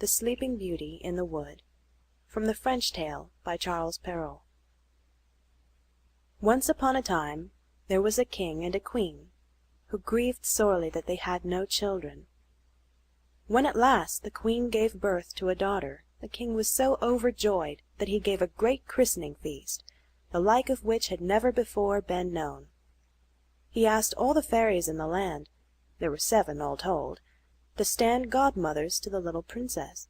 The Sleeping Beauty in the Wood. From the French tale by Charles Perrault. Once upon a time there was a king and a queen, who grieved sorely that they had no children. When at last the queen gave birth to a daughter, the king was so overjoyed that he gave a great christening feast, the like of which had never before been known. He asked all the fairies in the land, there were 7 all told, to stand godmothers to the little princess,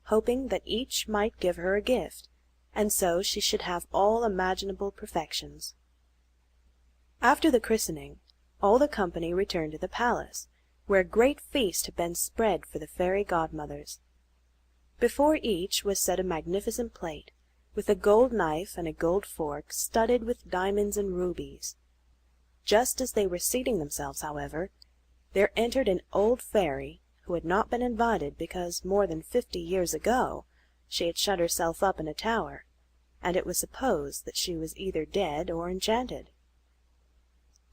hoping that each might give her a gift, and so she should have all imaginable perfections. After the christening, all the company returned to the palace, where a great feast had been spread for the fairy godmothers. Before each was set a magnificent plate, with a gold knife and a gold fork studded with diamonds and rubies. Just as they were seating themselves, however, there entered an old fairy, who had not been invited because more than 50 years ago she had shut herself up in a tower, and it was supposed that she was either dead or enchanted.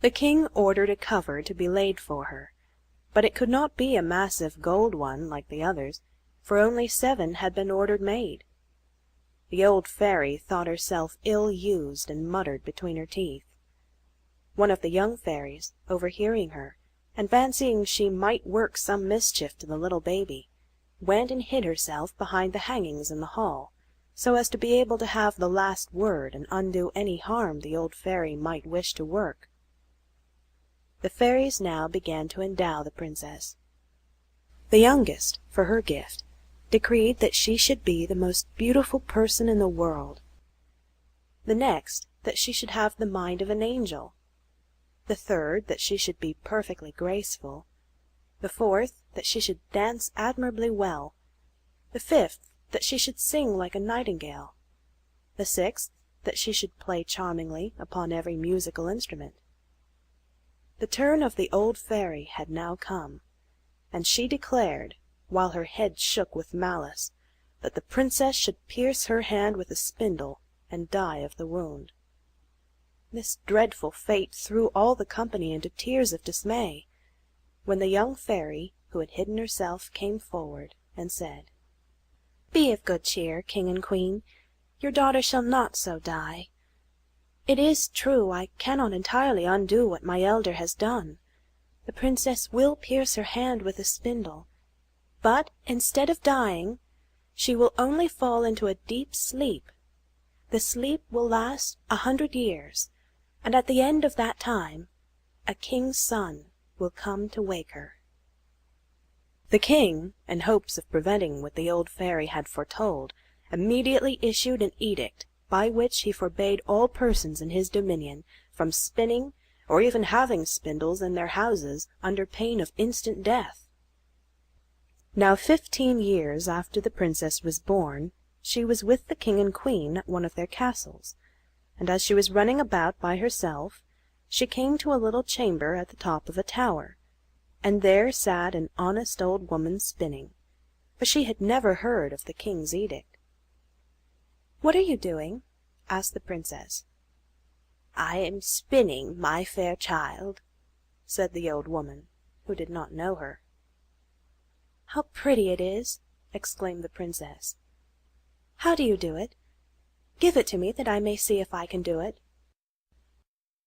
The king ordered a cover to be laid for her, but it could not be a massive gold one like the others, for only 7 had been ordered made. The old fairy thought herself ill-used and muttered between her teeth. One of the young fairies, overhearing her, and fancying she might work some mischief to the little baby, went and hid herself behind the hangings in the hall, so as to be able to have the last word and undo any harm the old fairy might wish to work. The fairies now began to endow the princess. The youngest, for her gift, decreed that she should be the most beautiful person in the world. The next, that she should have the mind of an angel. The third, that she should be perfectly graceful. The fourth, that she should dance admirably well. The fifth, that she should sing like a nightingale. The sixth, that she should play charmingly upon every musical instrument. The turn of the old fairy had now come, and she declared, while her head shook with malice, that the princess should pierce her hand with a spindle and die of the wound. This dreadful fate threw all the company into tears of dismay, when the young fairy, who had hidden herself, came forward, and said, "Be of good cheer, king and queen, your daughter shall not so die. It is true I cannot entirely undo what my elder has done. The princess will pierce her hand with a spindle, but instead of dying, she will only fall into a deep sleep. The sleep will last 100 years, and at the end of that time a king's son will come to wake her." The king, in hopes of preventing what the old fairy had foretold, immediately issued an edict by which he forbade all persons in his dominion from spinning or even having spindles in their houses under pain of instant death. Now 15 years after the princess was born, she was with the king and queen at one of their castles, and as she was running about by herself, she came to a little chamber at the top of a tower, and there sat an honest old woman spinning, for she had never heard of the king's edict. "What are you doing?" asked the princess. "I am spinning, my fair child," said the old woman, who did not know her. "How pretty it is!" exclaimed the princess. "How do you do it? Give it to me that I may see if I can do it."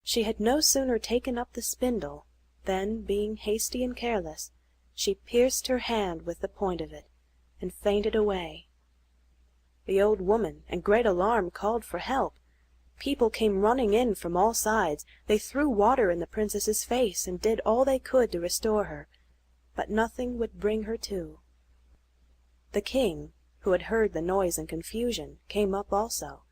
She had no sooner taken up the spindle than, being hasty and careless, she pierced her hand with the point of it, and fainted away. The old woman, in great alarm, called for help. People came running in from all sides. They threw water in the princess's face, and did all they could to restore her, but nothing would bring her to. The king, who had heard the noise and confusion, came up also,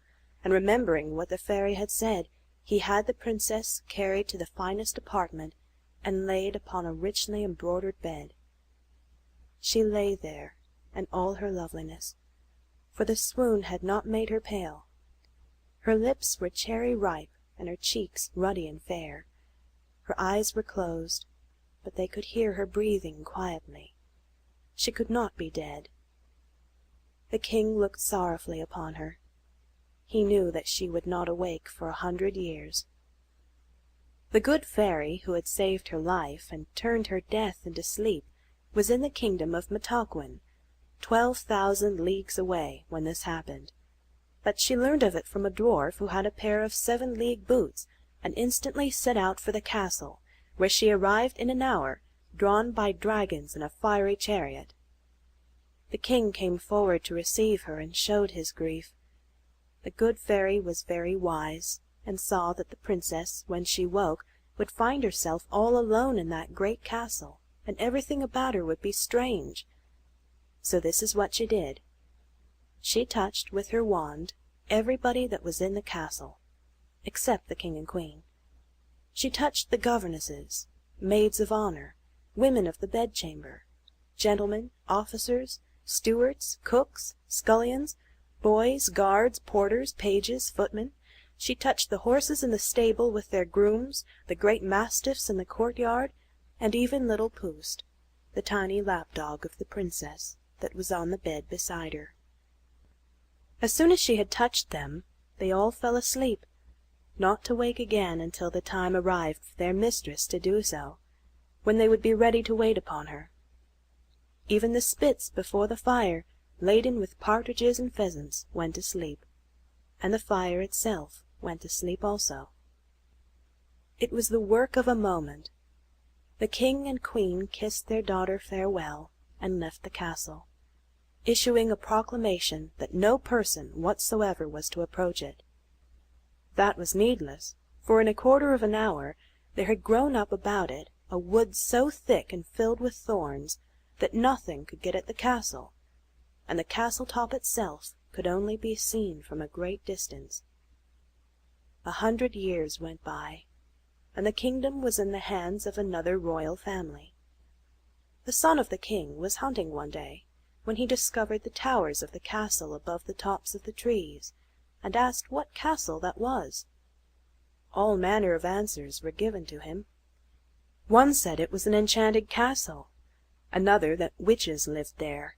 and remembering what the fairy had said, he had the princess carried to the finest apartment, and laid upon a richly embroidered bed. She lay there in all her loveliness, for the swoon had not made her pale. Her lips were cherry ripe, and her cheeks ruddy and fair. Her eyes were closed, but they could hear her breathing quietly. She could not be dead. The king looked sorrowfully upon her. He knew that she would not awake for 100 years. The good fairy, who had saved her life and turned her death into sleep, was in the kingdom of Mataquin, 12,000 leagues away, when this happened. But she learned of it from a dwarf who had a pair of 7-league boots, and instantly set out for the castle, where she arrived in an hour, drawn by dragons in a fiery chariot. The king came forward to receive her, and showed his grief. The good fairy was very wise, and saw that the princess, when she woke, would find herself all alone in that great castle, and everything about her would be strange. So this is what she did. She touched with her wand everybody that was in the castle, except the king and queen. She touched the governesses, maids of honor, women of the bedchamber, gentlemen, officers, stewards, cooks, scullions, boys, guards, porters, pages, footmen. She touched the horses in the stable with their grooms, the great mastiffs in the courtyard, and even little Poost, the tiny lap-dog of the princess, that was on the bed beside her. As soon as she had touched them, they all fell asleep, not to wake again until the time arrived for their mistress to do so, when they would be ready to wait upon her. Even the spits before the fire, laden with partridges and pheasants, went to sleep, and the fire itself went to sleep also. It was the work of a moment. The king and queen kissed their daughter farewell, and left the castle, issuing a proclamation that no person whatsoever was to approach it. That was needless, for in a quarter of an hour there had grown up about it a wood so thick and filled with thorns that nothing could get at the castle, and the castle-top itself could only be seen from a great distance. 100 years went by, and the kingdom was in the hands of another royal family. The son of the king was hunting one day, when he discovered the towers of the castle above the tops of the trees, and asked what castle that was. All manner of answers were given to him. One said it was an enchanted castle, another that witches lived there,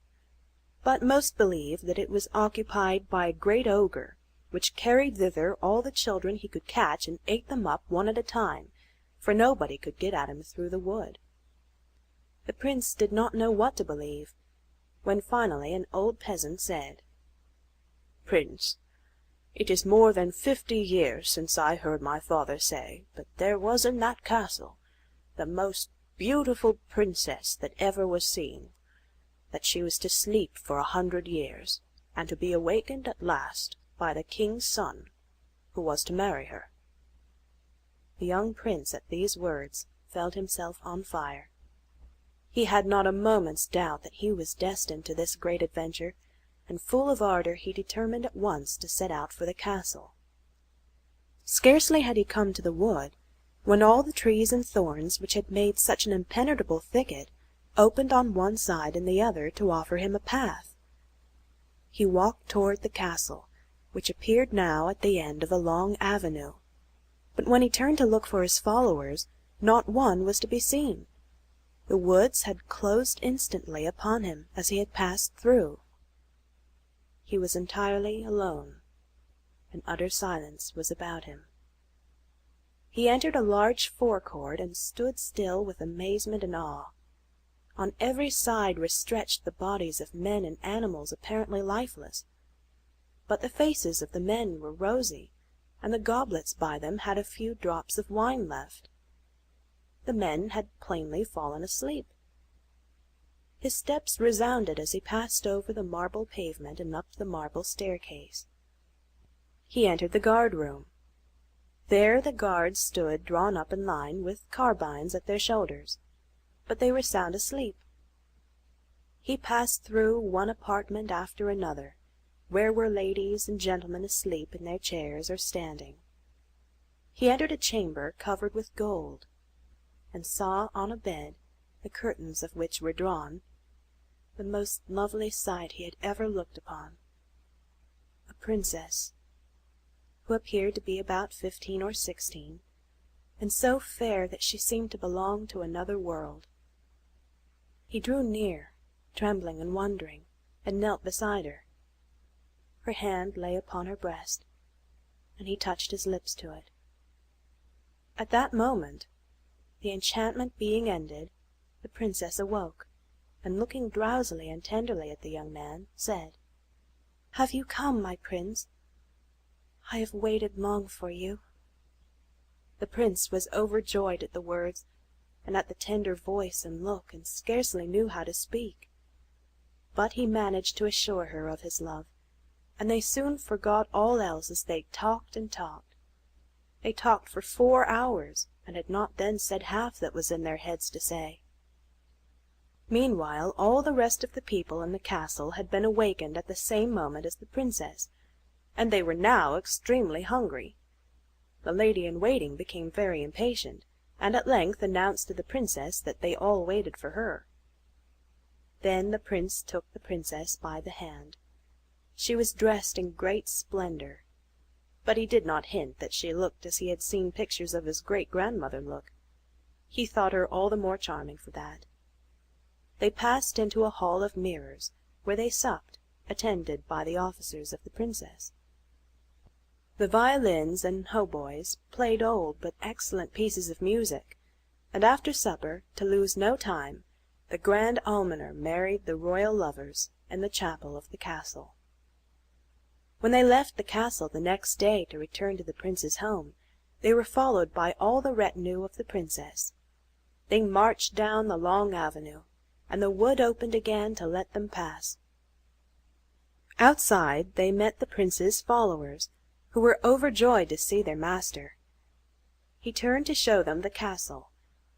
but most believed that it was occupied by a great ogre, which carried thither all the children he could catch and ate them up one at a time, for nobody could get at him through the wood. The prince did not know what to believe, when finally an old peasant said, "Prince, it is more than 50 years since I heard my father say that there was in that castle the most beautiful princess that ever was seen, that she was to sleep for 100 years, and to be awakened at last by the king's son, who was to marry her." The young prince at these words felt himself on fire. He had not a moment's doubt that he was destined to this great adventure, and full of ardor he determined at once to set out for the castle. Scarcely had he come to the wood, when all the trees and thorns which had made such an impenetrable thicket opened on one side and the other to offer him a path. He walked toward the castle, which appeared now at the end of a long avenue, but when he turned to look for his followers, not one was to be seen. The woods had closed instantly upon him as he had passed through. He was entirely alone, and utter silence was about him. He entered a large forecourt, and stood still with amazement and awe. On every side were stretched the bodies of men and animals apparently lifeless, but the faces of the men were rosy, and the goblets by them had a few drops of wine left. The men had plainly fallen asleep. His steps resounded as he passed over the marble pavement and up the marble staircase. He entered the guard-room. There the guards stood drawn up in line, with carbines at their shoulders, but they were sound asleep. He passed through one apartment after another, where were ladies and gentlemen asleep in their chairs or standing. He entered a chamber covered with gold, and saw on a bed, the curtains of which were drawn, the most lovely sight he had ever looked upon. A princess, who appeared to be about 15 or 16, and so fair that she seemed to belong to another world. He drew near, trembling and wondering, and knelt beside her. Her hand lay upon her breast, and he touched his lips to it. At that moment, the enchantment being ended, the princess awoke, and looking drowsily and tenderly at the young man, said, "Have you come, my prince? I have waited long for you." The prince was overjoyed at the words, and at the tender voice and look, and scarcely knew how to speak. But he managed to assure her of his love, and they soon forgot all else as they talked and talked. They talked for 4 hours, and had not then said half that was in their heads to say. Meanwhile all the rest of the people in the castle had been awakened at the same moment as the princess, and they were now extremely hungry. The lady-in-waiting became very impatient, and at length announced to the princess that they all waited for her. Then the prince took the princess by the hand. She was dressed in great splendor, but he did not hint that she looked as he had seen pictures of his great-grandmother look. He thought her all the more charming for that. They passed into a hall of mirrors, where they supped, attended by the officers of the princess. The violins and hautboys played old but excellent pieces of music, and after supper, to lose no time, the grand almoner married the royal lovers in the chapel of the castle. When they left the castle the next day to return to the prince's home, they were followed by all the retinue of the princess. They marched down the long avenue, and the wood opened again to let them pass. Outside they met the prince's followers, who were overjoyed to see their master. He turned to show them the castle,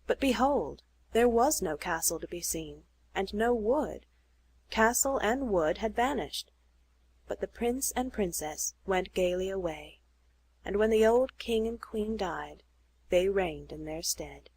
but behold, there was no castle to be seen, and no wood. Castle and wood had vanished. But the prince and princess went gaily away, and when the old king and queen died, they reigned in their stead.